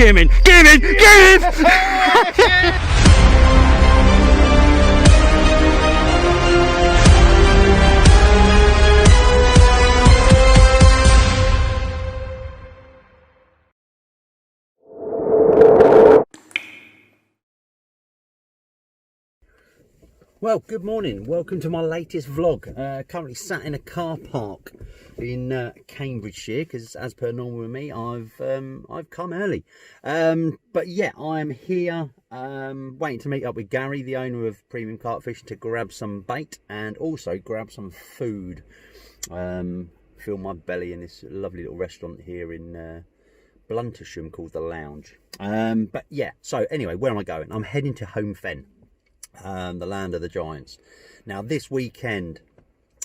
Get him in! Get him in! Get him in! Well, good morning. Welcome to my latest vlog. Currently sat in a car park in Cambridgeshire because, as per normal with me, I've come early. But yeah, I'm here waiting to meet up with Gary, the owner of Premium Carp Fishing, to grab some bait and also grab some food. Fill my belly in this lovely little restaurant here in Bluntersham called The Lounge. But yeah, so anyway, where am I going? I'm heading to Holme Fen. The land of the giants. Now this weekend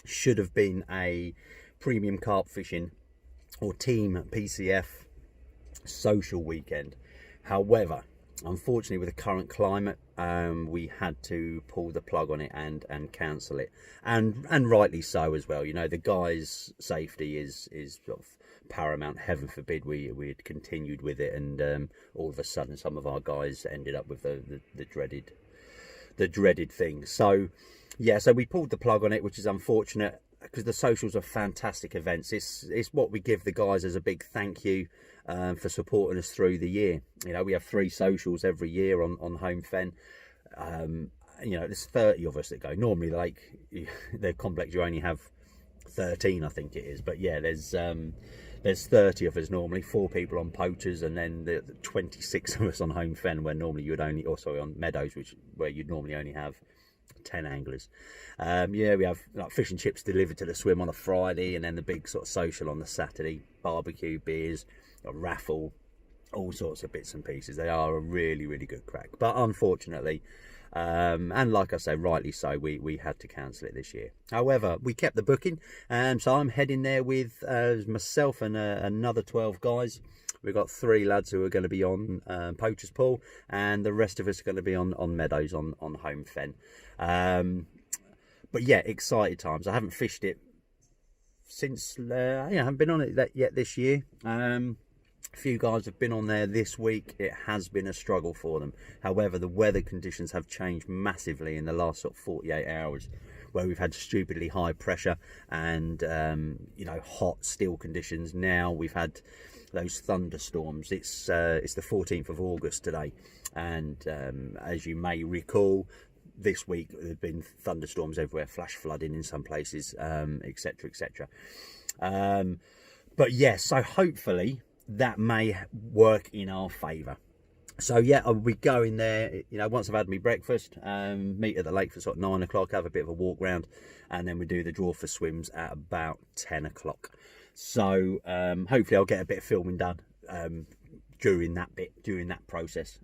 should have been a premium carp fishing or TeamPCF social weekend. However, unfortunately with the current climate, we had to pull the plug on it and cancel it, and rightly so as well. You know, the guys' safety is sort of paramount. Heaven forbid we had continued with it, and all of a sudden some of our guys ended up with the dreaded thing. So yeah, so we pulled the plug on it, which is unfortunate because the socials are fantastic events. It's what we give the guys as a big thank you for supporting us through the year. You know, we have 3 socials every year on Holme Fen. You know, there's 30 of us that go. Normally, like the complex, you only have 13, I think it is. But yeah, there's 30 of us normally, 4 people on poachers, and then the 26 of us on Holme Fen, where normally you would only, or sorry, on meadows, where you'd normally only have 10 anglers. Yeah, we have like fish and chips delivered to the swim on a Friday, and then the big sort of social on the Saturday, barbecue, beers, a raffle, all sorts of bits and pieces. They are a really, really good crack. But unfortunately, and like I say, rightly so, we had to cancel it this year. However, we kept the booking, so I'm heading there with myself and another 12 guys. We've got 3 lads who are going to be on Poacher's Pool, and the rest of us are going to be on meadows on Holme Fen. But yeah, excited times. I haven't fished it since, I haven't been on it yet this year. A few guys have been on there this week. It has been a struggle for them. However, the weather conditions have changed massively in the last sort of 48 hours, where we've had stupidly high pressure and you know, hot still conditions. Now we've had those thunderstorms. It's the 14th of August today, and as you may recall, this week there have been thunderstorms everywhere, flash flooding in some places, etc, etc. But yeah, so hopefully that may work in our favour. So yeah, I'll be going there, you know, once I've had my breakfast, meet at the lake for sort of 9 o'clock, have a bit of a walk round, and then we do the draw for swims at about 10 o'clock. So hopefully I'll get a bit of filming done during that process.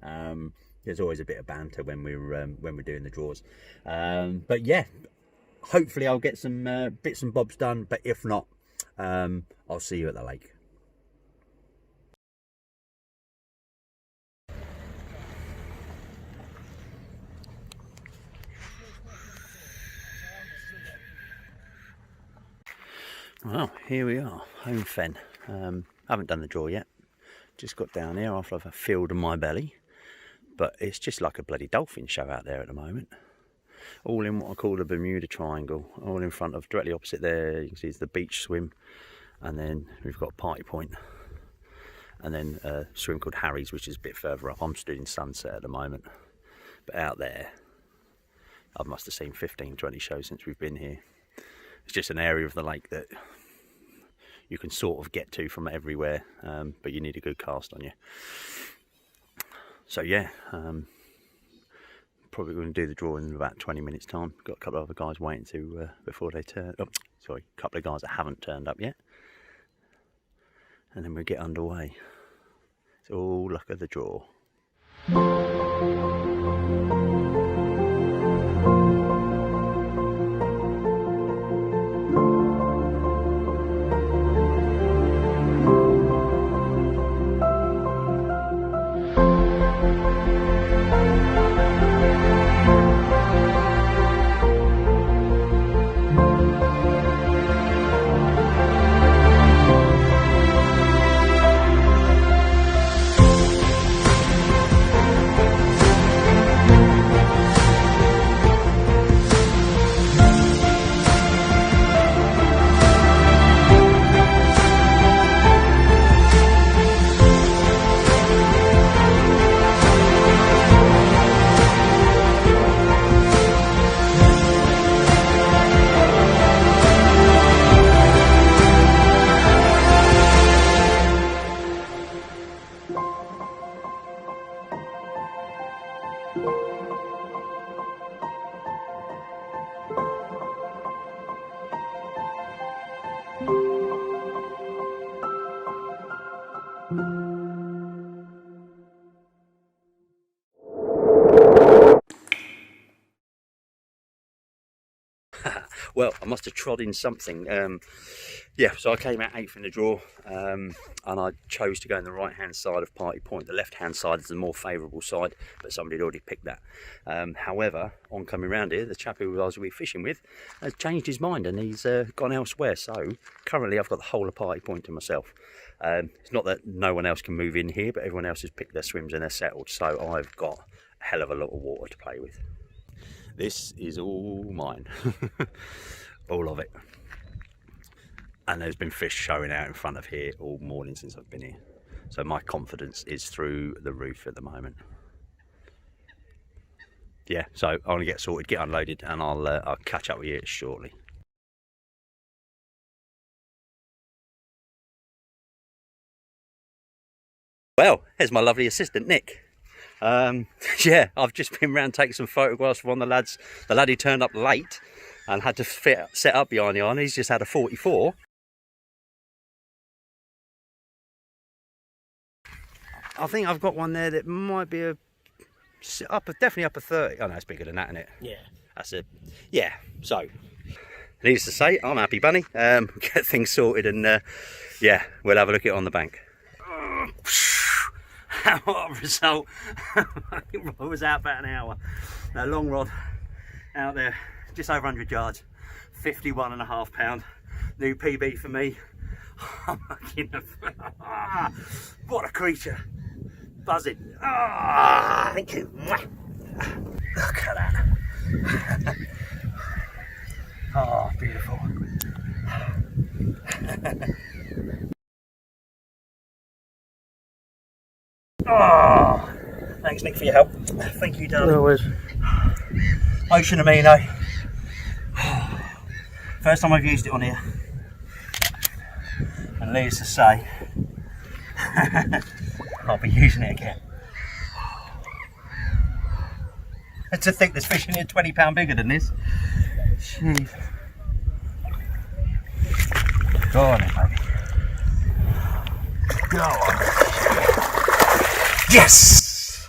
There's always a bit of banter when we're doing the draws. But yeah, hopefully I'll get some bits and bobs done, but if not, I'll see you at the lake. Well, here we are, Holme Fen. I haven't done the draw yet. Just got down here after I've filled my belly. But it's just like a bloody dolphin show out there at the moment. All in what I call the Bermuda Triangle. All in front of, directly opposite there, you can see is the beach swim. And then we've got Party Point. And then a swim called Harry's, which is a bit further up. I'm stood in Sunset at the moment. But out there, I must have seen 15, 20 shows since we've been here. It's just an area of the lake that you can sort of get to from everywhere, but you need a good cast on you. So yeah, probably going to do the draw in about 20 minutes time. Got a couple of other guys waiting to before they turn. Oh, sorry, a couple of guys that haven't turned up yet, and then we'll get underway. It's all luck of the draw. Well, I must have trod in something. Yeah, so I came out 8th in the draw, and I chose to go on the right hand side of Party Point. The left hand side is the more favourable side, but somebody had already picked that. However, on coming round here, the chap who I was fishing with has changed his mind and he's gone elsewhere. So currently I've got the whole of Party Point to myself. It's not that no one else can move in here, but everyone else has picked their swims and they're settled, so I've got a hell of a lot of water to play with. This is all mine. All of it. And there's been fish showing out in front of here all morning since I've been here, so my confidence is through the roof at the moment. Yeah, so I'm gonna get sorted, get unloaded, and I'll catch up with you shortly. Well, here's my lovely assistant Nick. Yeah, I've just been round taking some photographs from the lads. The lad who turned up late and had to set up behind the iron. He's just had a 44. I think I've got one there that might be definitely up a 30. Oh no, it's bigger than that, isn't it? Yeah. That's it. Yeah. So, needless to say, I'm happy, bunny. Get things sorted, and yeah, we'll have a look at it on the bank. What a result! I was out about an hour. A long rod out there, just over 100 yards, 51.5 pound. New PB for me. What a creature! Buzzing. Thank you. Look at that. Oh, beautiful. Oh, thanks Nick for your help. Thank you, darling. No worries. Ocean Amino. First time I've used it on here. And needless to say, I'll be using it again. And to think there's fish in here 20 pound bigger than this. Jeez. Go on then, baby. Go on. Yes!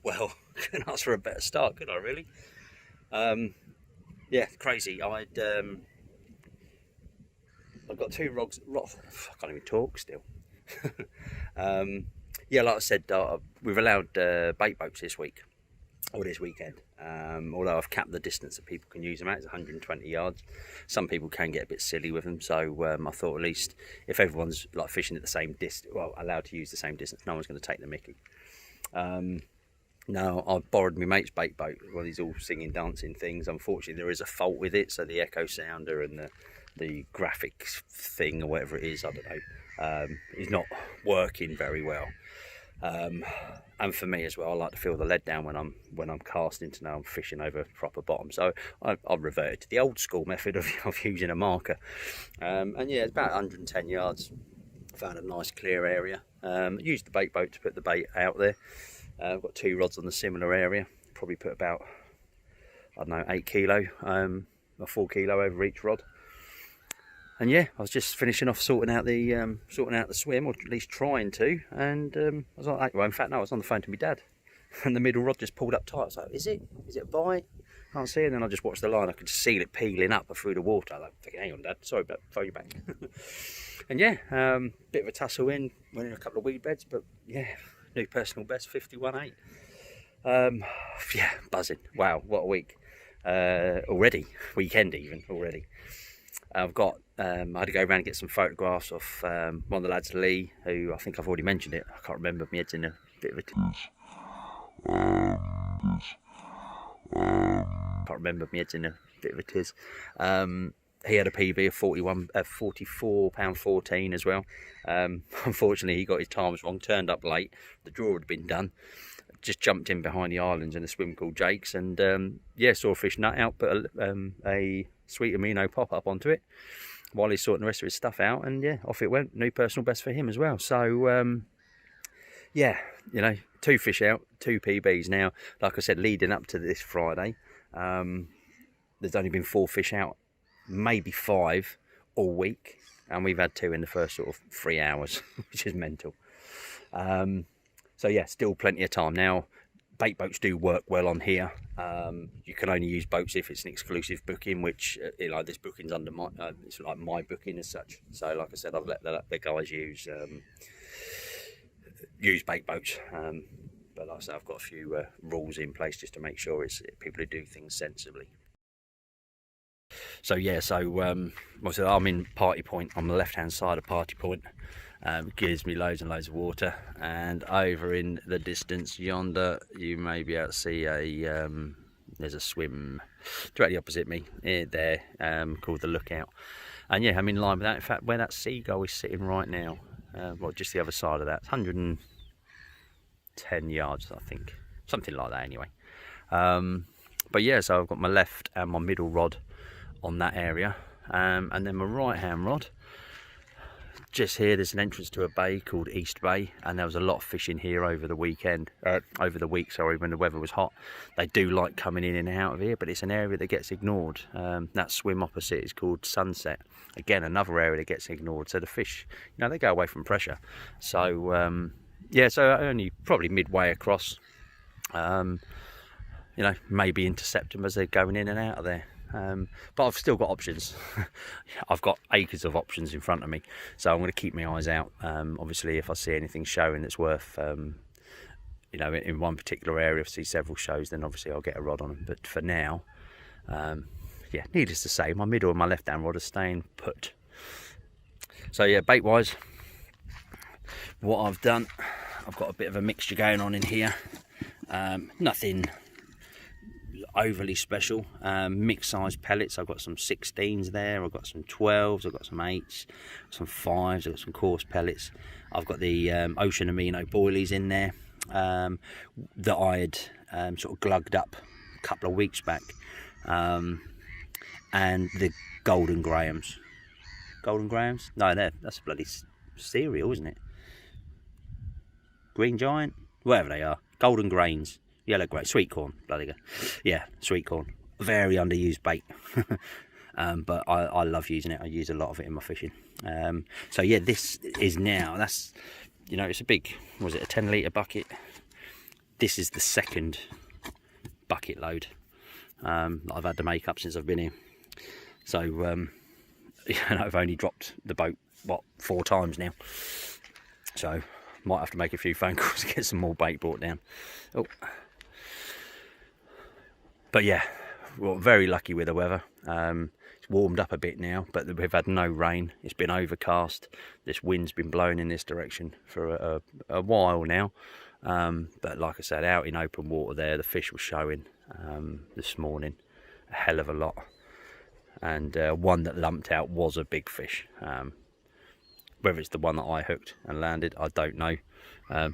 Well, couldn't ask for a better start, could I really? Yeah, crazy. I've got two rods. I can't even talk still. Yeah, like I said, we've allowed bait boats this week, or this weekend. Although I've capped the distance that people can use them at, it's 120 yards. Some people can get a bit silly with them, so I thought at least if everyone's like fishing at the same distance, well, allowed to use the same distance, no one's going to take the mickey. Now, I've borrowed my mate's bait boat, well, he's all singing, dancing things. Unfortunately, there is a fault with it, so the echo sounder and the graphics thing, or whatever it is, I don't know, is not working very well. And for me as well, I like to feel the lead down when I'm casting to know I'm fishing over proper bottom. So I've reverted to the old school method of using a marker. And yeah, it's about 110 yards. Found a nice clear area. Used the bait boat to put the bait out there. I've got two rods on the similar area. Probably put about, I don't know, 8 kilo, or 4 kilo over each rod. And yeah, I was just finishing off sorting out the swim, or at least trying to. And I was like, well, in fact, no, I was on the phone to my dad, and the middle rod just pulled up tight. I was like, is it a bite? Can't see it. And then I just watched the line. I could see it peeling up through the water. I was like, hang on, Dad, sorry, but phone you back. And yeah, bit of a tussle went in a couple of weed beds, but yeah, new personal best, 51.8. Yeah, buzzing. Wow, what a week already. Weekend even already. I've got. I had to go around and get some photographs of one of the lads, Lee, who I think I've already mentioned it. I can't remember. My head's in a bit of a tiz. He had a PB of 44 pound 14 as well. Unfortunately, he got his times wrong. Turned up late. The draw had been done. Just jumped in behind the islands in a swim called Jake's, and yeah, saw a fish nut out, put a sweet amino pop up onto it while he's sorting the rest of his stuff out, and yeah, off it went. New personal best for him as well. So yeah, you know, 2 fish out, 2 PBs now. Like I said, leading up to this Friday, there's only been 4 fish out, maybe 5 all week, and we've had 2 in the first sort of 3 hours, which is mental. So yeah, still plenty of time. Now, bait boats do work well on here. You can only use boats if it's an exclusive booking, which this booking's under my it's like my booking as such. So like I said, I've let the guys use bait boats, but like I said, I've got a few rules in place just to make sure it's people who do things sensibly. So yeah, I'm in Party Point, on the left hand side of Party Point. Gives me loads and loads of water, and over in the distance yonder you may be able to see there's a swim directly opposite me there, called the Lookout. And yeah, I'm in line with that. In fact, where that seagull is sitting right now, well, just the other side of that, 110 yards, I think, something like that anyway. But yeah, so I've got my left and my middle rod on that area, and then my right hand rod just here. There's an entrance to a bay called East Bay, and there was a lot of fishing here over the week, when the weather was hot. They do like coming in and out of here, but it's an area that gets ignored. That swim opposite is called Sunset, again another area that gets ignored. So the fish, they go away from pressure. So yeah, so only probably midway across, maybe intercept them as they're going in and out of there. But I've still got options. I've got acres of options in front of me, so I'm going to keep my eyes out. Obviously, if I see anything showing that's worth, in one particular area, if I see several shows, then obviously I'll get a rod on them. But for now, yeah, needless to say, my middle and my left hand rod are staying put. So yeah, bait wise, what I've done, I've got a bit of a mixture going on in here. Nothing overly special. Mixed size pellets. I've got some 16s there, I've got some 12s, I've got some 8s, some 5s, I've got some coarse pellets. I've got the Ocean Amino Boilies in there, that I had sort of glugged up a couple of weeks back, and the Golden Grahams. No, that's a bloody cereal, isn't it? Green Giant, whatever they are. Golden Grains. Yellow grey, sweet corn, bloody good. Yeah, sweet corn. Very underused bait. But I love using it. I use a lot of it in my fishing. So yeah, this is now, that's, it's a big, was it a 10 litre bucket? This is the second bucket load that I've had to make up since I've been here. So I've only dropped the boat, 4 times now. So might have to make a few phone calls to get some more bait brought down. Oh. But yeah, we're very lucky with the weather. It's warmed up a bit now, but we've had no rain. It's been overcast. This wind's been blowing in this direction for a while now. But like I said, out in open water there, the fish were showing this morning a hell of a lot. And one that lumped out was a big fish. Whether it's the one that I hooked and landed, I don't know,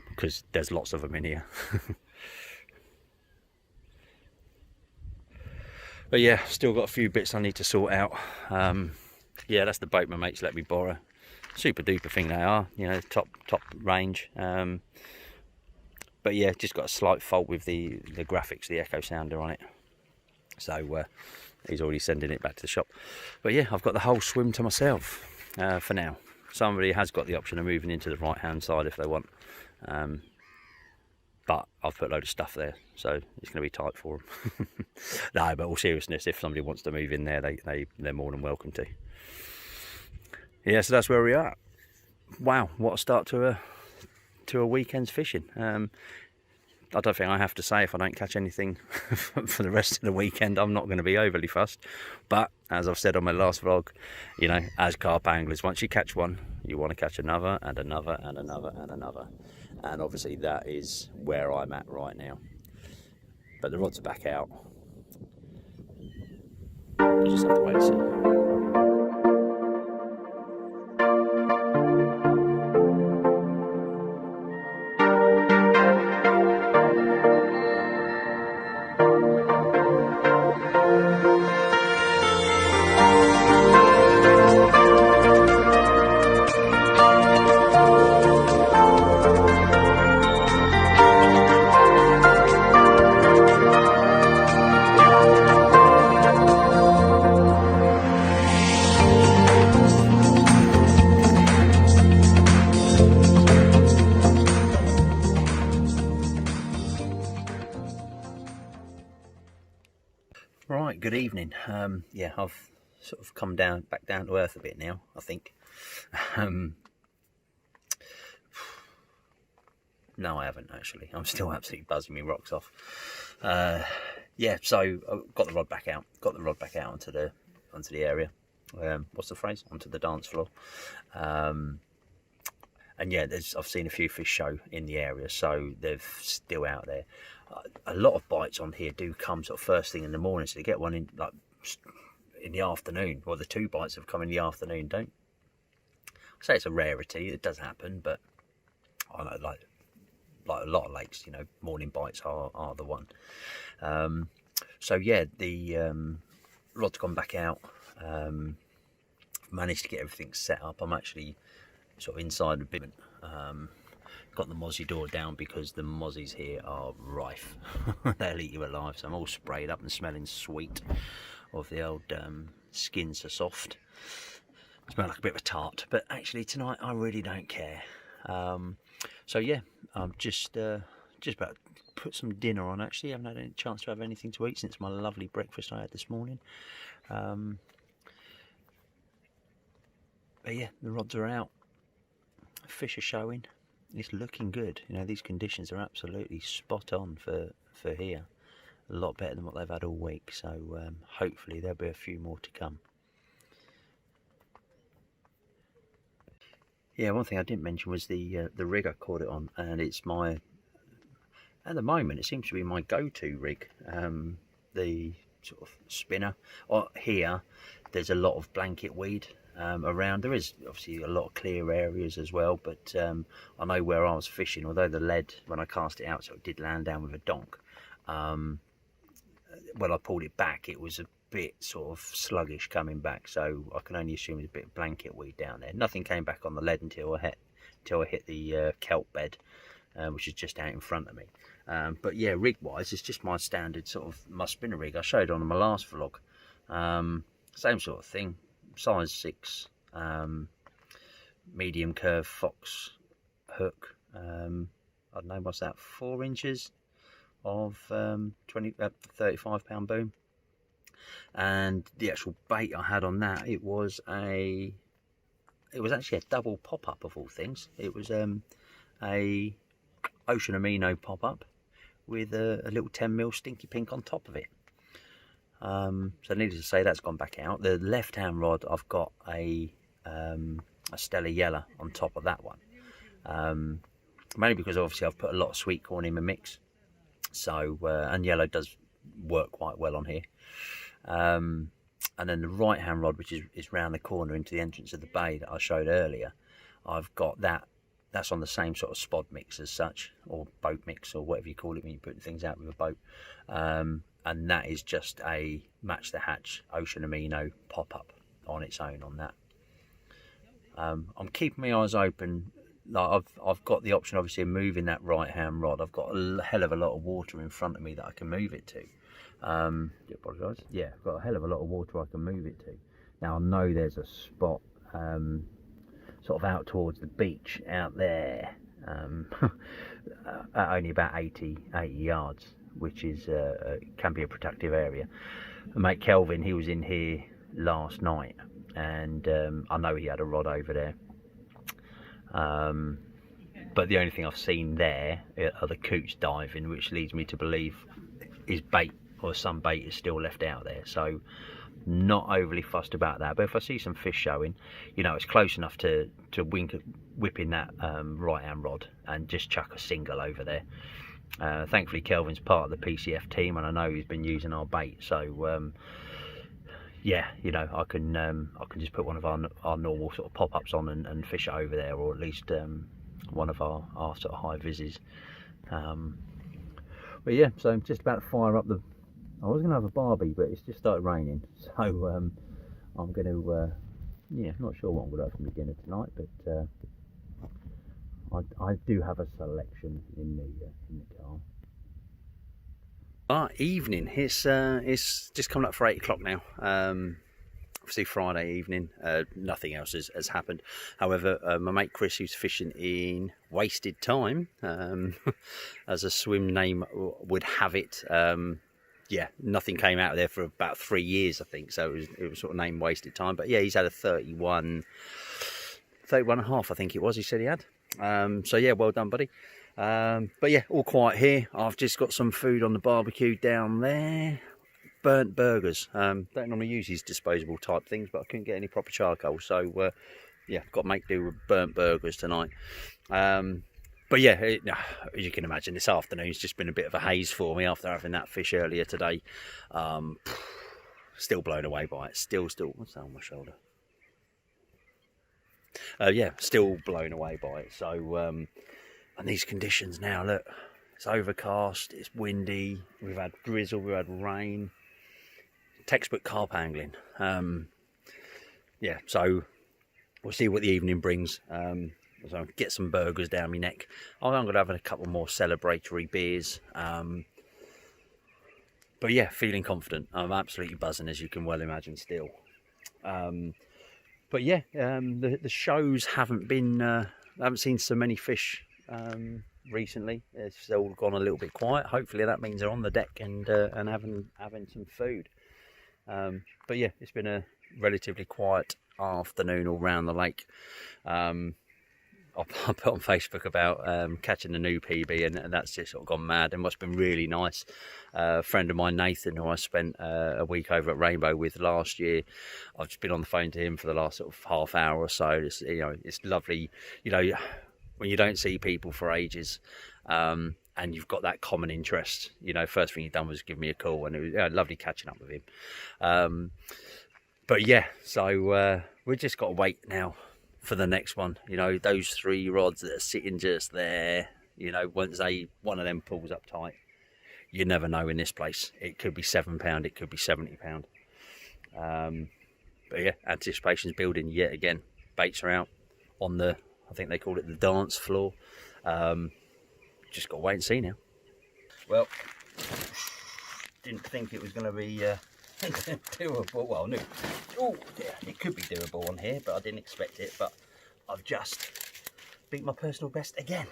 because there's lots of them in here. But yeah, still got a few bits I need to sort out. Yeah, that's the boat my mates let me borrow. Super duper thing they are, top range. But yeah, just got a slight fault with the graphics, the echo sounder on it. So he's already sending it back to the shop. But yeah, I've got the whole swim to myself for now. Somebody has got the option of moving into the right hand side if they want. But I've put a load of stuff there, so it's going to be tight for them. No, but all seriousness, if somebody wants to move in there, they're more than welcome to. Yeah, so that's where we are. Wow, what a start to a weekend's fishing. I don't think I have to say, if I don't catch anything for the rest of the weekend, I'm not going to be overly fussed. But as I've said on my last vlog, as carp anglers, once you catch one, you want to catch another and another and another and another. And obviously that is where I'm at right now. But the rods are back out. You just have to wait and see. Right, good evening. Yeah, I've sort of come back down to earth a bit now, I think. No, I haven't actually. I'm still absolutely buzzing me rocks off. Yeah, so I got the rod back out. Onto the area. What's the phrase? Onto the dance floor. And yeah, I've seen a few fish show in the area, so they're still out there. A lot of bites on here do come sort of first thing in the morning, so you get one in like in the afternoon. Well, the 2 bites have come in the afternoon. Don't say it's a rarity. It does happen, but I know like a lot of lakes, you know, morning bites are the one. So yeah, the rod's gone back out. Managed to get everything set up. I'm actually sort of inside a bit. Got the mozzie door down because the mozzies here are rife. They'll eat you alive, so I'm all sprayed up and smelling sweet of the old skins are soft. Smell like a bit of a tart, but actually tonight I really don't care. So yeah, I'm just about to put some dinner on. Actually, I haven't had any chance to have anything to eat since my lovely breakfast I had this morning. But yeah, the rods are out. Fish are showing. It's looking good. You know, these conditions are absolutely spot on for here. A lot better than what they've had all week. So hopefully there'll be a few more to come. Yeah, one thing I didn't mention was the rig I caught it on, and it's my, at the moment, it seems to be my go-to rig. The sort of spinner. Here, there's a lot of blanket weed around. There is obviously a lot of clear areas as well, but I know where I was fishing, although the lead, when I cast it out, so it did land down with a donk, when I pulled it back, it was a bit sort of sluggish coming back, so I can only assume there's a bit of blanket weed down there. Nothing came back on the lead until I hit the kelp bed, which is just out in front of me. But yeah, rig wise, it's just my standard sort of my spinner rig I showed on my last vlog. Same sort of thing, size 6, medium curve fox hook. I don't know, what's that, 4 inches of 35 pound boom. And the actual bait I had on that, it was actually a double pop-up of all things. It was a ocean amino pop-up with a little 10mm stinky pink on top of it. So needless to say, that's gone back out. The left hand rod, I've got a Stella Yellow on top of that one, mainly because obviously I've put a lot of sweet corn in my mix, so and yellow does work quite well on here. And then the right hand rod, which is round the corner into the entrance of the bay that I showed earlier, I've got that's on the same sort of spod mix as such, or boat mix, or whatever you call it when you're putting things out with a boat. And that is just a match the hatch ocean amino pop-up on its own on that. I'm keeping my eyes open. Like I've got the option obviously of moving that right hand rod. I've got a hell of a lot of water in front of me that I can move it to. I apologise. Yeah, I've got a hell of a lot of water I can move it to. Now I know there's a spot sort of out towards the beach out there, at only about 80 yards, which is can be a productive area. My mate Kelvin, he was in here last night, and I know he had a rod over there. But the only thing I've seen there are the coots diving, which leads me to believe his bait, or some bait, is still left out there. So not overly fussed about that. But if I see some fish showing, you know, it's close enough to whip in that right hand rod and just chuck a single over there. Thankfully Kelvin's part of the PCF team, and I know he's been using our bait, so yeah, you know, I can just put one of our normal sort of pop-ups on and fish it over there, or at least one of our sort of high vises. But yeah, so I'm just about to fire up I was going to have a barbie, but it's just started raining, so I'm going to yeah, not sure what I'm going to have for dinner tonight, but I do have a selection in the car. Evening. It's just coming up for 8 o'clock now. Obviously Friday evening. Nothing else has happened. However, my mate Chris, who's fishing in Wasted Time, as a swim name would have it, yeah, nothing came out of there for about 3 years, I think. So it was sort of name wasted time. But yeah, he's had a 31 and a half, I think it was. He said he had. So yeah, well done, buddy. But yeah, all quiet here. I've just got some food on the barbecue down there. Burnt burgers. Don't normally use these disposable type things, but I couldn't get any proper charcoal, so yeah, got to make do with burnt burgers tonight. But yeah, as you can imagine, this afternoon's just been a bit of a haze for me after having that fish earlier today. Still blown away by it. Still, what's that on my shoulder? Yeah, still blown away by it. So, and these conditions now, look, it's overcast, it's windy, we've had drizzle, we've had rain. Textbook carp angling. Yeah, so we'll see what the evening brings. So get some burgers down my neck. I'm going to have a couple more celebratory beers. But yeah, feeling confident. I'm absolutely buzzing, as you can well imagine still. But yeah, the shows haven't been, I haven't seen so many fish recently. It's all gone a little bit quiet. Hopefully that means they're on the deck and having some food. But yeah, it's been a relatively quiet afternoon all round the lake. I put on Facebook about catching a new PB, and that's just sort of gone mad. And what's been really nice, a friend of mine, Nathan, who I spent a week over at Rainbow with last year, I've just been on the phone to him for the last sort of half hour or so. It's, you know, it's lovely, you know, when you don't see people for ages, and you've got that common interest. You know, first thing he done was give me a call, and it was lovely catching up with him. But yeah, so we've just got to wait now for the next one. You know, those 3 rods that are sitting just there, you know, once one of them pulls up tight, you never know in this place. It could be £7, it could be £70. But yeah, anticipation's building yet again. Baits are out on the, I think they call it the dance floor. Just got to wait and see now. Well, didn't think it was going to be doable. Well, no. Oh, yeah, it could be doable on here, but I didn't expect it. But I've just beat my personal best again.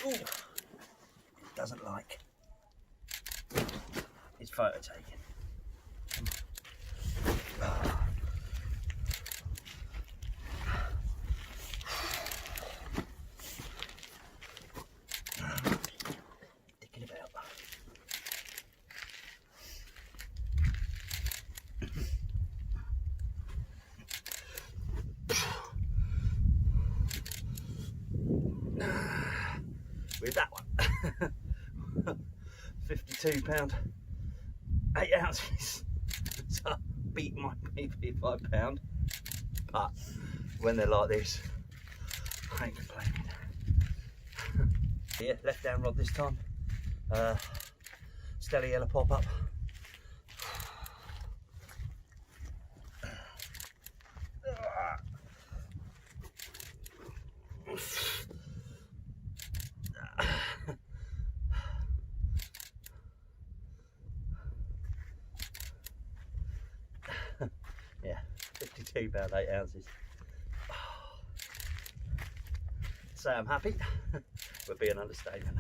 Ooh, it doesn't like his photo taking. With that one, £52, 8 ounces. So I beat my PB by £1, but when they're like this, I ain't complaining. Yeah, left down rod this time. Stella yellow pop up. Yeah, £52, 8 ounces. Say I'm happy would be an understatement.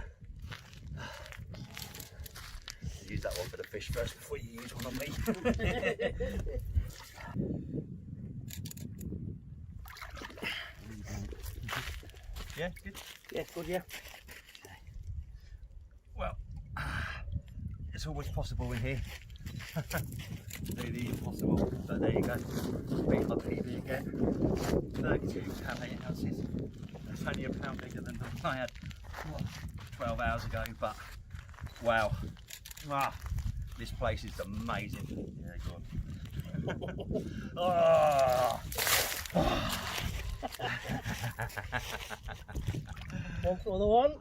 Use that one for the fish first before you use one on me. Yeah, good. Yeah, good. Yeah. Okay. Well, it's always possible in here. Do the impossible, but there you go. Beat my PB again. £32, 8 ounces. That's only a pound bigger than the one I had 12 hours ago, but wow. This place is amazing. Yeah, go on. Oh. One for the one.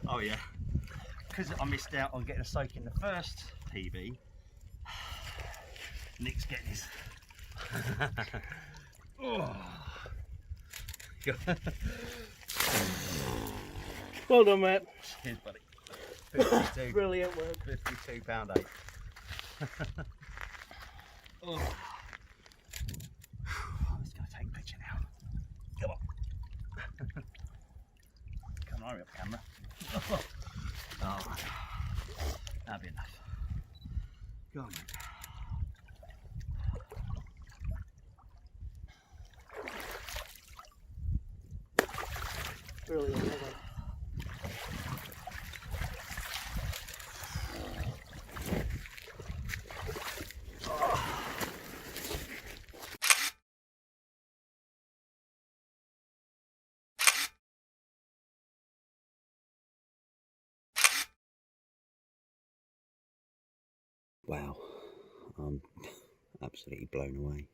Oh yeah. Because I missed out on getting a soak in the first PB, Nick's getting his. Oh. Well done, mate. Cheers, buddy. 52. Brilliant work. £52, 8. Oh. I'm just going to take a picture now. Come on. Come on, hurry up, camera. Alright, that'll be enough. Go on, mate. Really lovely. Wow, I'm absolutely blown away.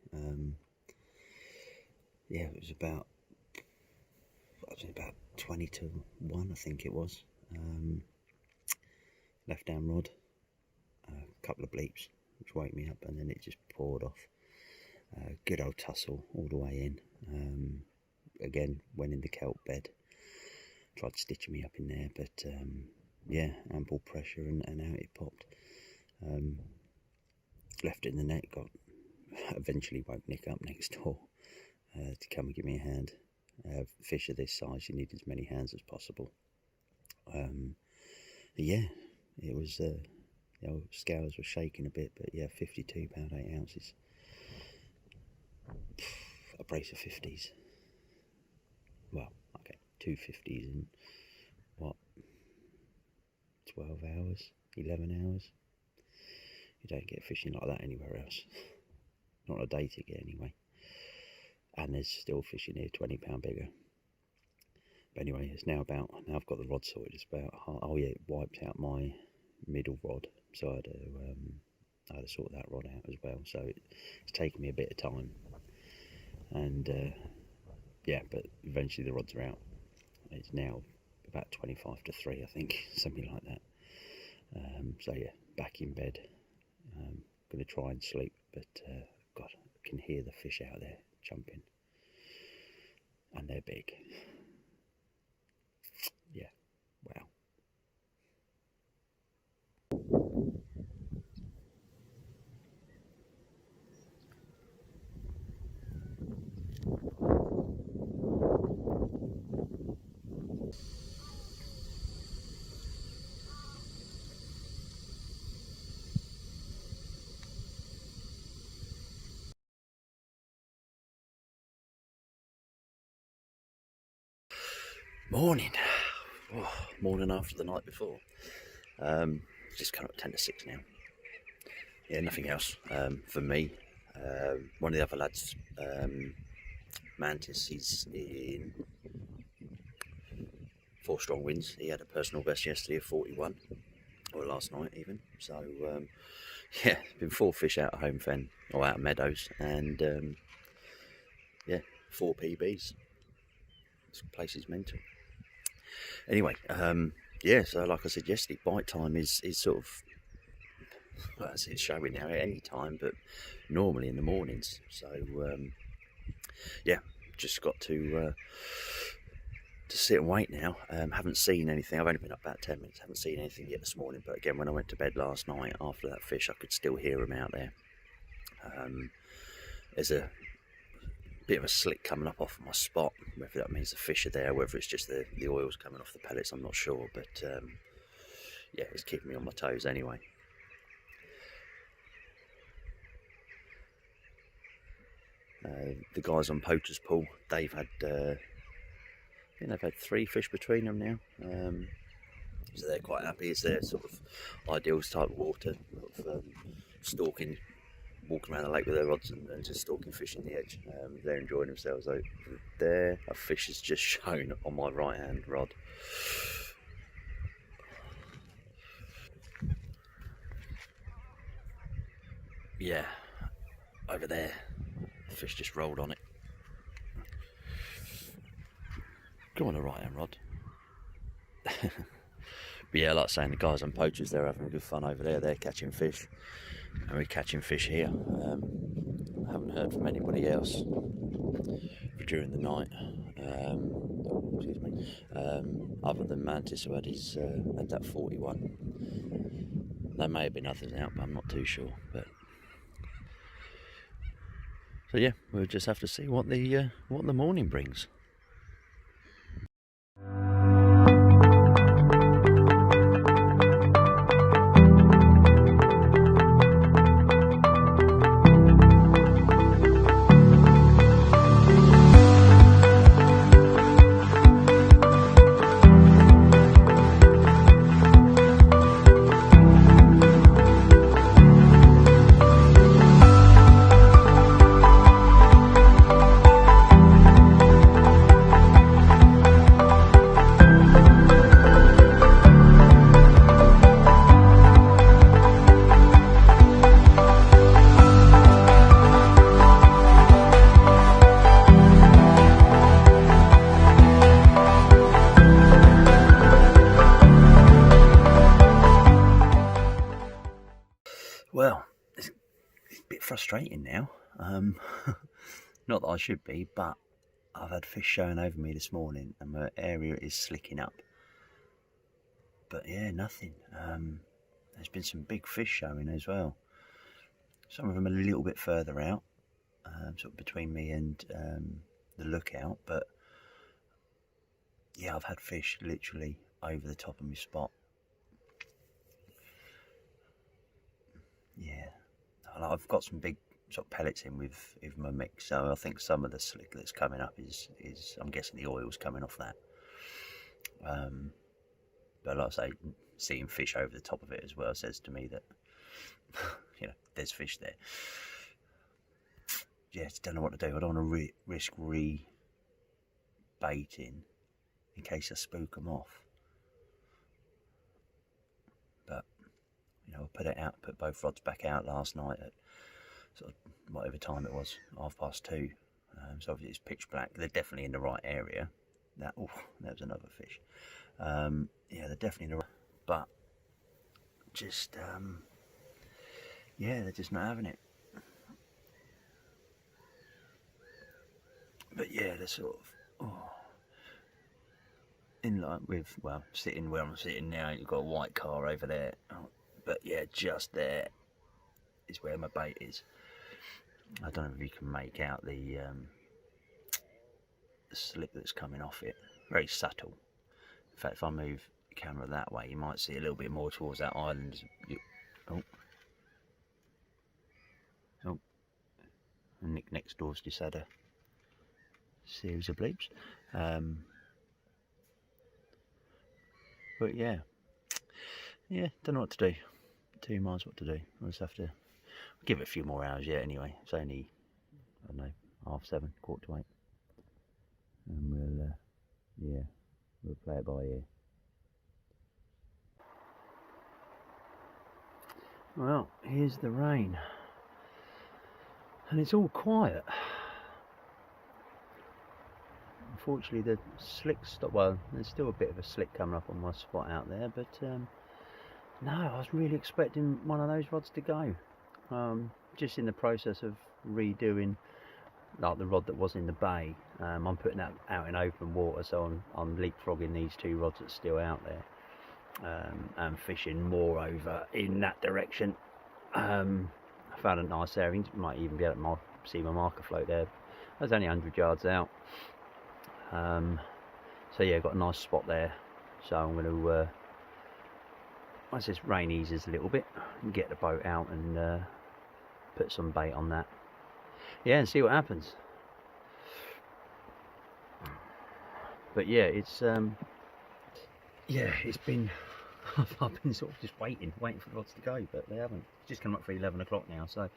Yeah, it was about 20 to 1, I think it was. Left down rod, a couple of bleeps, which woke me up, and then it just poured off. Good old tussle all the way in. Again, went in the kelp bed, tried stitching me up in there, but yeah, ample pressure, and out it popped. Left it in the net, eventually woke Nick up next door to come and give me a hand. Fish of this size, you need as many hands as possible. Yeah, it was, the old scales were shaking a bit, but yeah, 52 pound 8 ounces. A brace of 50s. Well, okay, 2 50s in what, 12 hours, 11 hours? You don't get fishing like that anywhere else. Not a day ticket anyway. And there's still fishing here 20 pound bigger. But anyway, it's now I've got the rod sorted, it's about, oh yeah, it wiped out my middle rod, so I had to sort that rod out as well, so it's taken me a bit of time. And yeah, but eventually the rods are out. It's now about 25 to 3, I think, something like that. So yeah, back in bed. Going to try and sleep, but God, I can hear the fish out there jumping, and they're big. Yeah, wow. Morning. Oh, morning after the night before. Just kind of 10 to 6 now. Yeah, nothing else for me. One of the other lads, Mantis, he's in 4 strong winds. He had a personal best yesterday of 41, or last night even. So yeah, been 4 fish out of Holme Fen, or out of Meadows, and yeah, 4 PBs. This place is mental. Anyway, yeah, so like I said yesterday, bite time is sort of, well, it's showing now at any time, but normally in the mornings. So yeah, just got to sit and wait now. Haven't seen anything. I've only been up about 10 minutes. Haven't seen anything yet this morning. But again, when I went to bed last night after that fish, I could still hear them out there. There's a bit of a slick coming up off my spot. Whether that means the fish are there, whether it's just the oils coming off the pellets, I'm not sure. But yeah, it's keeping me on my toes anyway. The guys on Poacher's Pool, they've had, I think they've had 3 fish between them now. So they're quite happy. It's their sort of ideal type of water, of stalking, walking around the lake with their rods and just stalking fish in the edge. They're enjoying themselves. Over there, a fish has just shown on my right hand rod. Yeah, over there, the fish just rolled on it. Go on the right hand rod. But yeah, like saying, the guys on Poachers, they're having good fun over there. They're catching fish, and we're catching fish here. I haven't heard from anybody else during the night, excuse me, other than Mantis, who had had that 41. There may have been others out, but I'm not too sure. But so yeah, we'll just have to see what the morning brings. Well, it's a bit frustrating now. Not that I should be, but I've had fish showing over me this morning and my area is slicking up. But yeah, nothing. There's been some big fish showing as well. Some of them a little bit further out, sort of between me and the lookout. But yeah, I've had fish literally over the top of my spot. Yeah, I've got some big sort of pellets in with my mix, so I think some of the slick that's coming up is I'm guessing the oil's coming off that. But like I say, seeing fish over the top of it as well says to me that you know, there's fish there. Yeah, just don't know what to do. I don't want to risk re-baiting in case I spook them off. But you know, I put both rods back out last night at sort of whatever time it was, 2:30. So obviously it's pitch black. They're definitely in the right area. That was another fish. Yeah, they're definitely in the right, but just yeah, they're just not having it. But yeah, they're sort of in line with, well, sitting where I'm sitting now. You've got a white car over there, but yeah, just there is where my bait is. I don't know if you can make out the slick that's coming off it. Very subtle. In fact, if I move the camera that way, you might see a little bit more towards that island. Oh, and Nick next door's just had a series of bleeps. But yeah, don't know what to do. 2 miles what to do. I'll just have to give it a few more hours yet anyway. It's only, I don't know, 7:30, 7:45. And we'll play it by ear. Well, here's the rain. And it's all quiet. Unfortunately the slick stopped. Well, there's still a bit of a slick coming up on my spot out there, but no, I was really expecting one of those rods to go. Just in the process of redoing, like, the rod that was in the bay. I'm putting that out in open water, so I'm leapfrogging these 2 rods that's still out there, and fishing more over in that direction. I found a nice area. You might even be able to see my marker float there. I was only 100 yards out. So yeah, got a nice spot there. So I'm going to, once this rain eases a little bit, get the boat out and put some bait on that. Yeah, and see what happens. But yeah, it's been I've been sort of just waiting for the rods to go, but they haven't. It's just come up for 11 o'clock now, so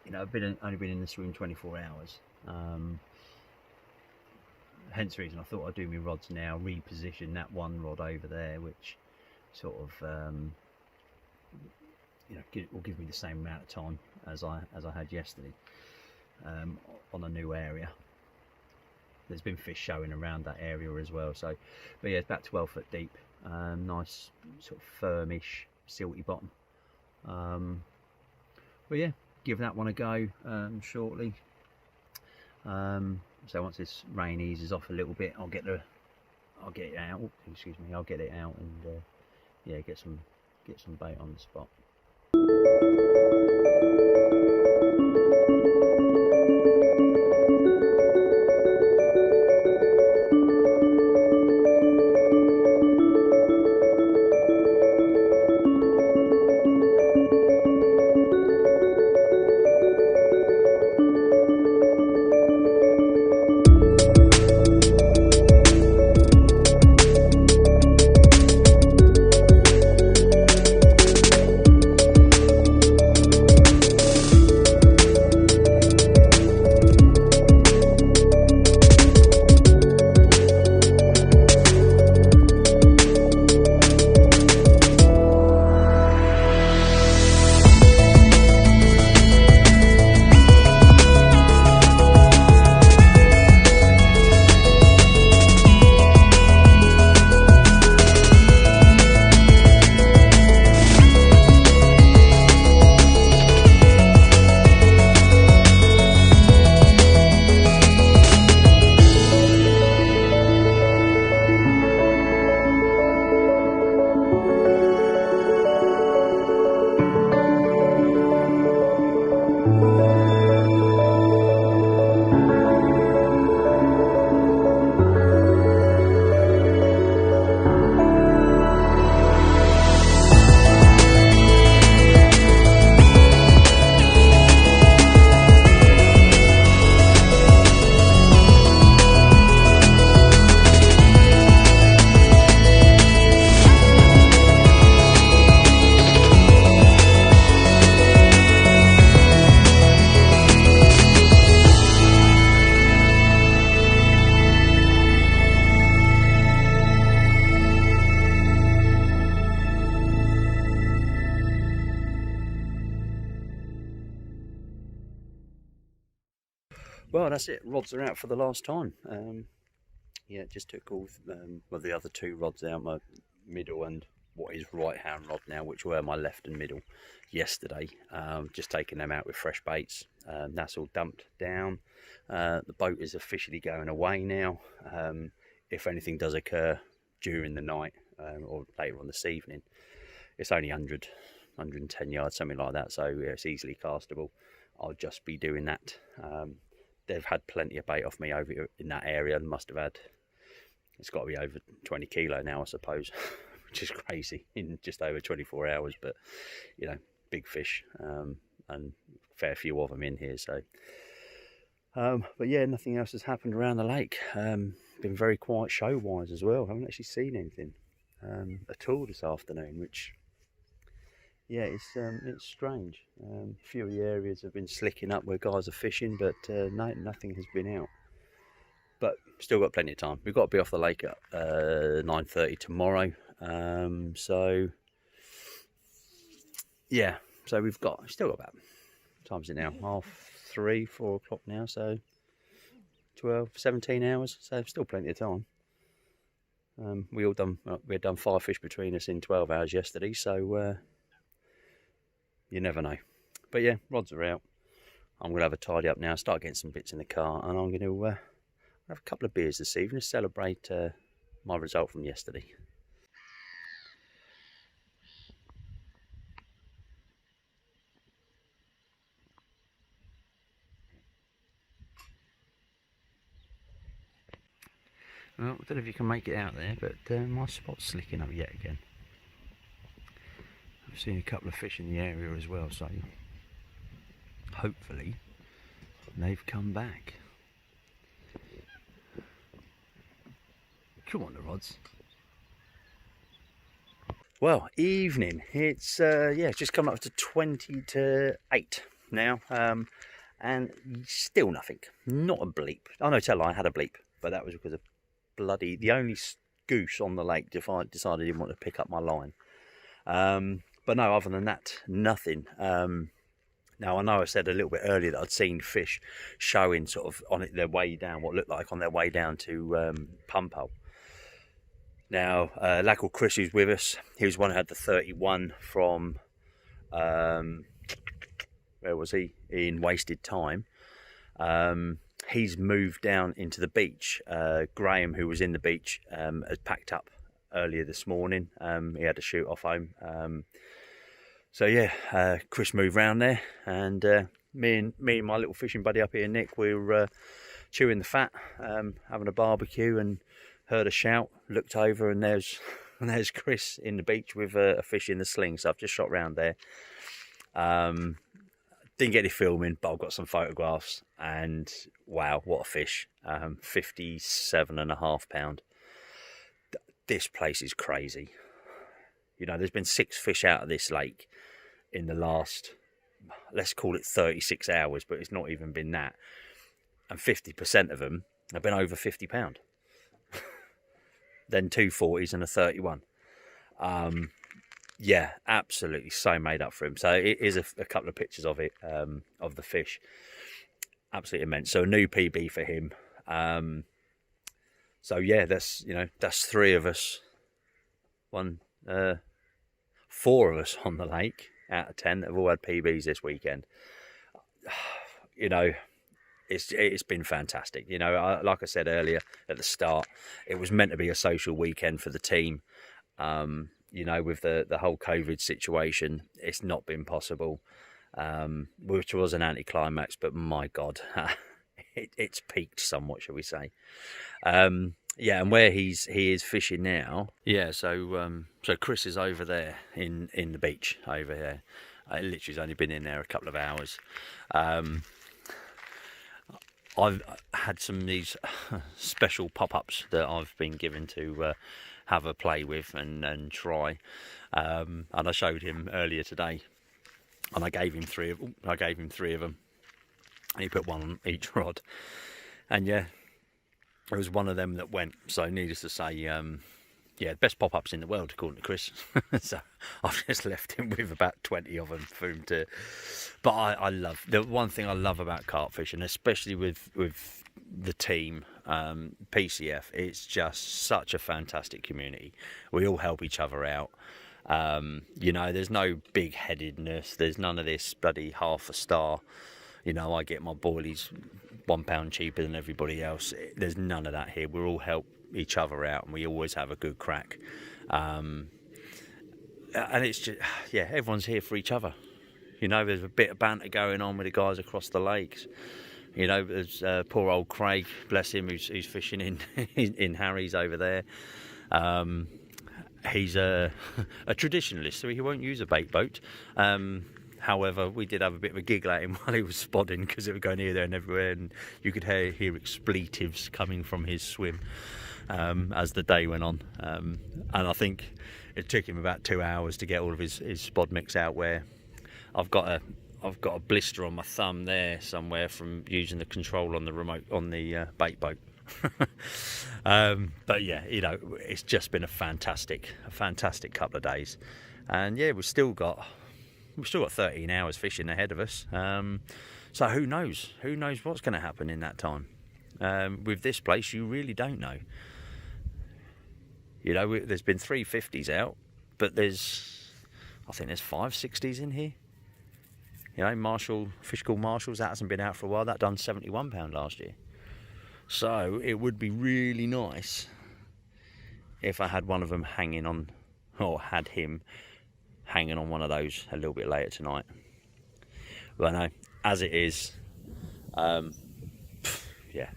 you know, I've only been in this room 24 hours. Hence the reason I thought I'd do my rods now, reposition that one rod over there, which sort of you know, will give me the same amount of time as I had yesterday, on a new area. There's been fish showing around that area as well. So, but yeah, it's about 12 foot deep. Nice sort of firmish, silty bottom. But yeah, give that one a go shortly. So once this rain eases off a little bit, I'll get it out. Excuse me, I'll get it out and yeah, get some bait on the spot. Well, that's it. Rods are out for the last time. Yeah, just took all well, the other two rods out, my middle and what is right hand rod now, which were my left and middle yesterday. Just taking them out with fresh baits. That's all dumped down. The boat is officially going away now. If anything does occur during the night or later on this evening, it's only 110 yards, something like that, so yeah, it's easily castable. I'll just be doing that. They've had plenty of bait off me over in that area. Must have had, it's got to be over 20 kilo now, I suppose, which is crazy in just over 24 hours. But you know, big fish, and a fair few of them in here. So, but yeah, nothing else has happened around the lake. Been very quiet show-wise as well. Haven't actually seen anything at all this afternoon, which, yeah, it's strange. A few of the areas have been slicking up where guys are fishing, but no, nothing has been out. But still got plenty of time. We've got to be off the lake at 9:30 tomorrow. So yeah, so we've still got about, what time is it now? 3:30, 4 o'clock now. So 12, 17 hours. So still plenty of time. We had done 5 fish between us in 12 hours yesterday. So you never know. But yeah, rods are out. I'm going to have a tidy up now, start getting some bits in the car, and I'm going to have a couple of beers this evening to celebrate my result from yesterday. Well, I don't know if you can make it out there, but my spot's slicking up yet again. I've seen a couple of fish in the area as well, so hopefully they've come back. Come on, the rods. Well, evening. It's yeah, just come up to 20 to 8 now, and still nothing. Not a bleep. Oh no, tell a lie, I had a bleep, but that was because of the only goose on the lake decided he didn't want to pick up my line. But no, other than that, nothing. Now, I know I said a little bit earlier that I'd seen fish showing sort of on their way down, what looked like on their way down to Pumpo. Now, a lad called Chris, who's with us, he was one who had the 31 from, where was he? In Wasted Time. He's moved down into the beach. Graham, who was in the beach, had packed up earlier this morning. He had to shoot off home. So yeah, Chris moved round there, and me and my little fishing buddy up here, Nick, we were chewing the fat, having a barbecue, and heard a shout. Looked over, and there's Chris in the beach with a fish in the sling. So I've just shot round there. Didn't get any filming, but I've got some photographs, and wow, what a fish! 57.5 pound. This place is crazy. You know, there's been 6 fish out of this lake in the last, let's call it 36 hours, but it's not even been that. And 50% of them have been over 50 pound. Then 2 40s and a 31. Yeah, absolutely so made up for him. So it is a couple of pictures of it, of the fish. Absolutely immense. So a new PB for him. So yeah, that's 3 of us. 4 of us on the lake out of 10 that have all had PBs this weekend. You know, it's been fantastic. You know, like I said earlier at the start, it was meant to be a social weekend for the team. You know, with the whole COVID situation, it's not been possible, which was an anticlimax, but my God, it's peaked somewhat, shall we say. Yeah, and where he is fishing now. Yeah, so Chris is over there in the beach over here. Literally has only been in there a couple of hours. I've had some of these special pop-ups that I've been given to have a play with and try. And I showed him earlier today, and I gave him 3 of them. And he put 1 on each rod, and yeah, it was one of them that went. So needless to say, yeah, best pop-ups in the world, according to Chris. So I've just left him with about 20 of them for him to. But I love the one thing I love about carp fishing, especially with the team PCF. It's just such a fantastic community. We all help each other out. You know, there's no big-headedness. There's none of this bloody half a star. You know, I get my boilies £1 cheaper than everybody else. There's none of that here. We all help each other out, and we always have a good crack. And it's just, yeah, everyone's here for each other. You know, there's a bit of banter going on with the guys across the lakes. You know, there's poor old Craig, bless him, who's fishing in Harry's over there. He's a traditionalist, so he won't use a bait boat. However, we did have a bit of a giggle at him while he was spodding, because it was going here, there and everywhere, and you could hear expletives coming from his swim as the day went on. And I think it took him about 2 hours to get all of his spod mix out, where I've got a blister on my thumb there somewhere from using the control on the remote on the bait boat. But yeah, you know, it's just been a fantastic couple of days, and yeah, we've still got 13 hours fishing ahead of us. So who knows what's going to happen in that time. With this place, you really don't know. You know, there's been 350s out, but I think there's 560s in here. You know, fish called Marshall's, that hasn't been out for a while. That done £71 last year. So it would be really nice if I had one of them hanging on, or had him hanging on one of those a little bit later tonight. But no, as it is, yeah,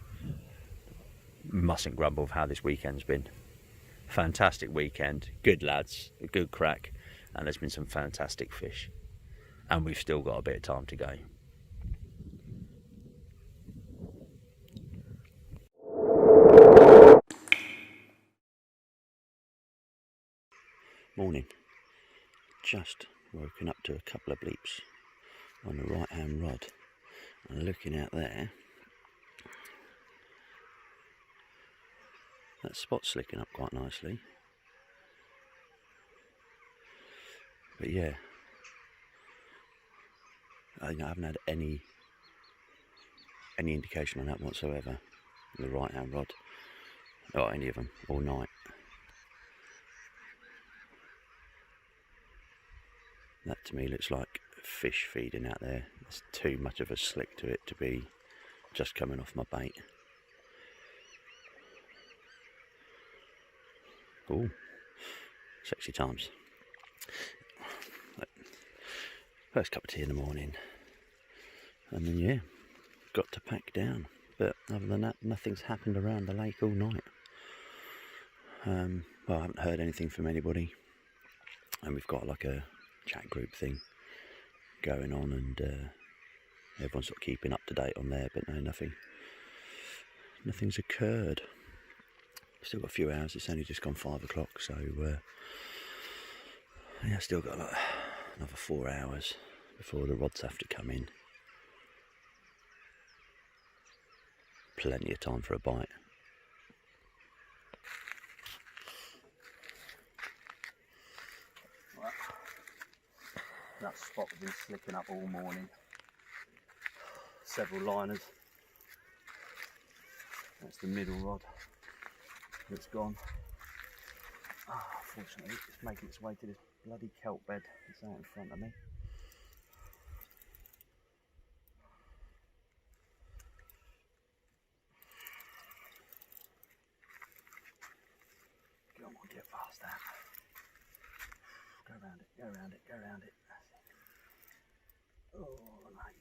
mustn't grumble of how this weekend's been. Fantastic weekend, good lads, a good crack, and there's been some fantastic fish. And we've still got a bit of time to go. Morning. Just woken up to a couple of bleeps on the right hand rod, and looking out there, that spot's slicking up quite nicely. But yeah, I haven't had any indication on that whatsoever, the right hand rod, or any of them, all night. That to me looks like fish feeding out there. There's too much of a slick to it to be just coming off my bait. Oh, sexy times. First cup of tea in the morning, and then yeah, got to pack down. But other than that, nothing's happened around the lake all night. Well, I haven't heard anything from anybody, and we've got like a chat group thing going on, and everyone's sort of keeping up to date on there, but no, nothing's occurred. Still got a few hours. It's only just gone 5 o'clock, so yeah, still got like another 4 hours before the rods have to come in. Plenty of time for a bite. That spot has been slicking up all morning. Several liners. That's the middle rod that's gone. Unfortunately, it's making its way to this bloody kelp bed that's out in front of me. Come on, get past that. Go around it, go around it, go around it. Oh, nice.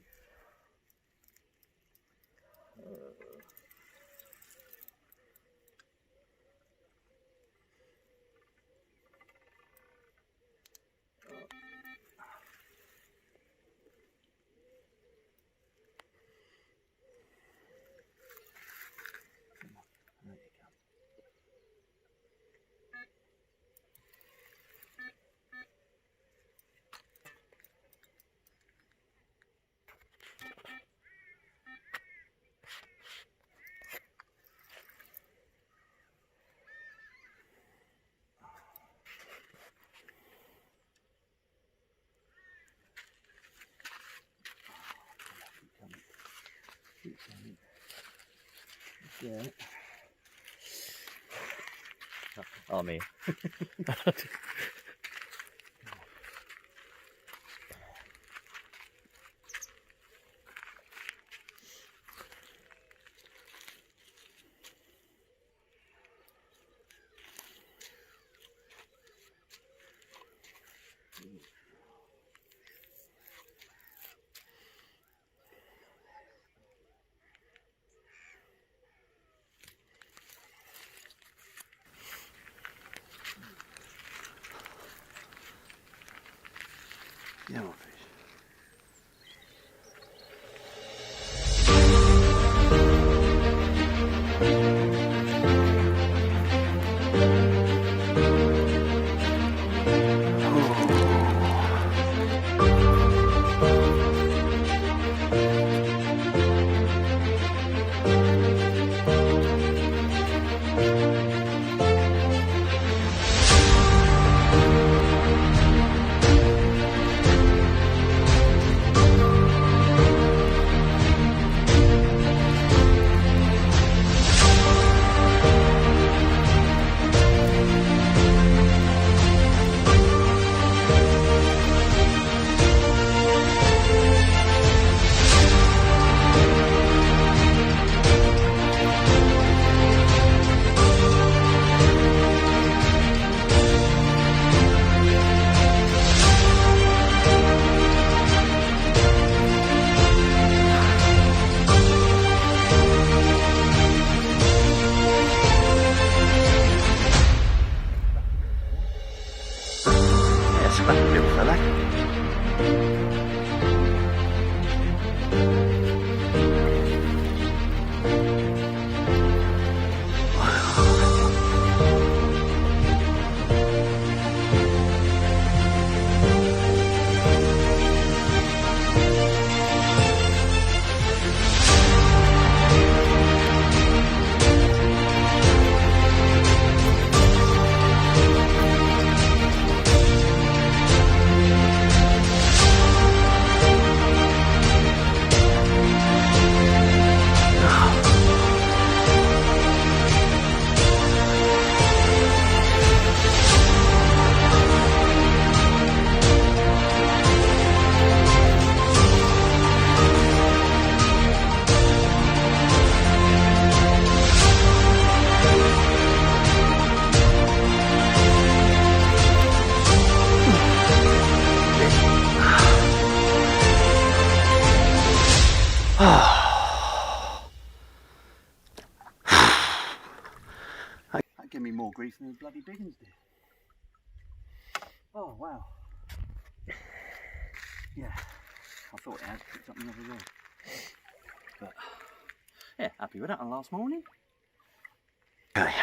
Yeah. Oh, me. Yeah, what fish? That gave me more grief than the bloody big ones did. Oh wow. Yeah, I thought it had picked up another rod. But yeah, happy with that on last morning. Okay.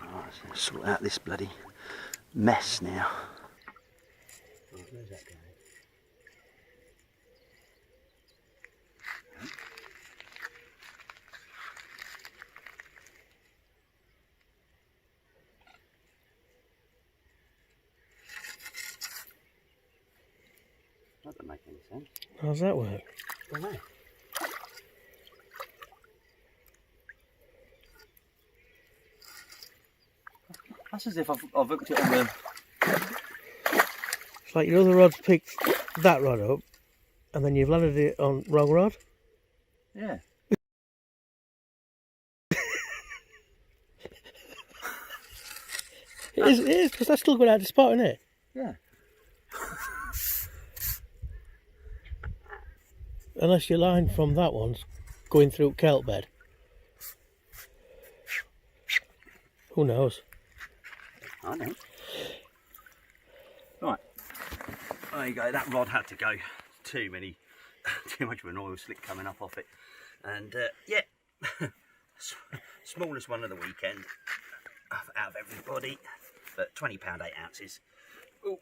Right, so sort out this bloody mess now. Right, where's that going? That doesn't make any sense. How's that work? I don't know. That's as if I've hooked it on the... It's like your other rod's picked that rod up, and then you've landed it on wrong rod. Yeah. It is, because that's still going out to spot, isn't it? Yeah. Unless your line from that one's going through kelp bed. Who knows? I know. Right. There you go. That rod had to go. Too much of an oil slick coming up off it. And yeah, smallest one of the weekend out of everybody. But £20, 8 ounces. Oh,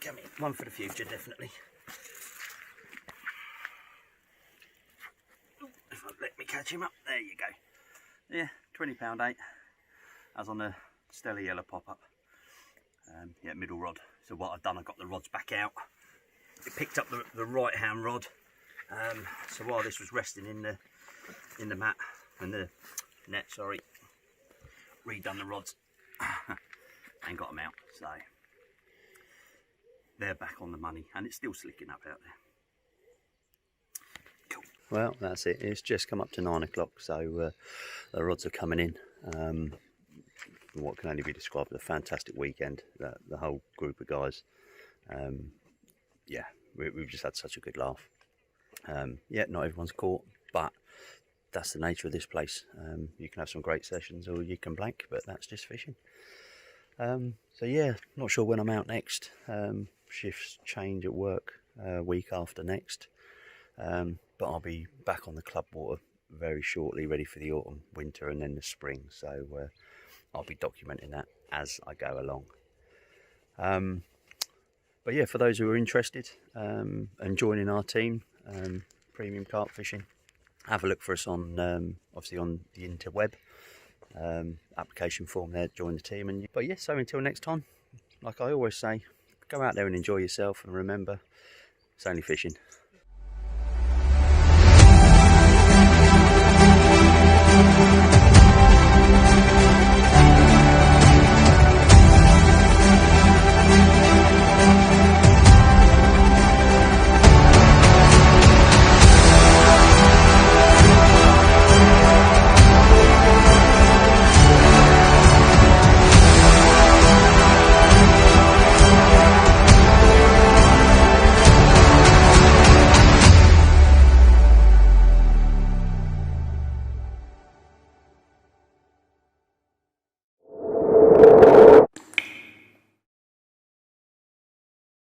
come in. One for the future, definitely. If I let me catch him up, there you go. Yeah, £20, 8. As on the Stella Yellow pop-up. Yeah, middle rod. So what I've done, I got the rods back out. it picked up the right hand rod. So while this was resting in the mat and the net, sorry, redone the rods and got them out. So they're back on the money, and it's still slicking up out there. Cool. Well, that's it. It's just come up to 9 o'clock, so the rods are coming in. What can only be described as a fantastic weekend. The whole group of guys. Yeah, we've just had such a good laugh. Yeah, not everyone's caught, but that's the nature of this place. You can have some great sessions or you can blank, but that's just fishing. So yeah, not sure when I'm out next. Shifts change at work week after next, but I'll be back on the club water very shortly, ready for the autumn, winter and then the spring. So I'll be documenting that as I go along. But yeah, for those who are interested and joining our team, Premium Carp Fishing, have a look for us on obviously on the interweb, application form there, join the team. But yeah, so until next time, like I always say, go out there and enjoy yourself, and remember, it's only fishing.